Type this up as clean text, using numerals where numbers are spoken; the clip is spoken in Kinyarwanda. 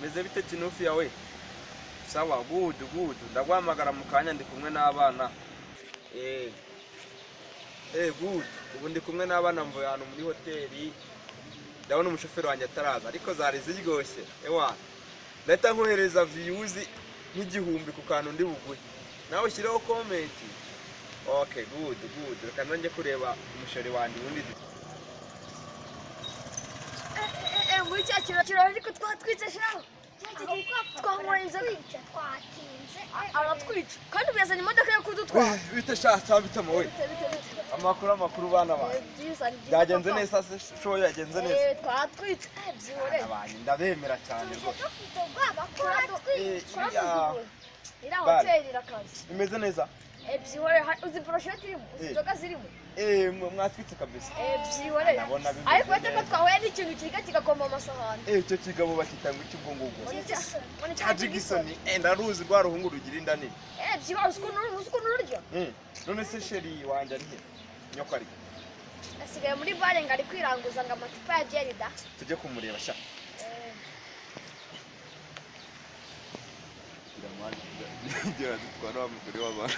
meze bite Kinufi yawe? Sawa, good. Ndagwamagara mu kanya ndi kumwe n'abana. Good. Ubu ndi kumwe n'abana mvuye hano muri hoteli. Ndabona umushoferi wanjye ataraza ariko zari ziryoshye. Ewa. Ndahita nkohereza views nk'igihumbi ku kantu ndi buguye. Nawe ushyireho comment. Okay, good. Reka nanjye kureba umusheri wanjye ubundi. Muri cya kiraro ariko twatwitse shaho. Twamura inzoga twatinze. Aratwica. Kandi byazanye imodoka yo kudutwara. Bite shasa bitamo we. Amakuru bana bawe. Byagenze neza se show yagenze neza. Twatwitse. Byihore. Abanye ndabemera cyane rwose. Ira hoteli irakaze. Imeze neza. Byihore uzi brochette irimo. Inzoga zirimo. Mwatwitse kabisa. Byihore. Ariko cyangwa twahuye n'ikintu kigakoma amasahani. Icyo kigabo bakitanga ikibungugu. Tajigisoni ndaruzi rwa ruhungu rugira inda nini. Byihore usko nururya. None se sheri wanje ari he? Nyoko ari. Asigaye muri bare ngari kwiranguza ngo amacupa ya Jerida. Tujye kumureba sha. Kiramani. Ngira dutwara wa mugore w'abantu.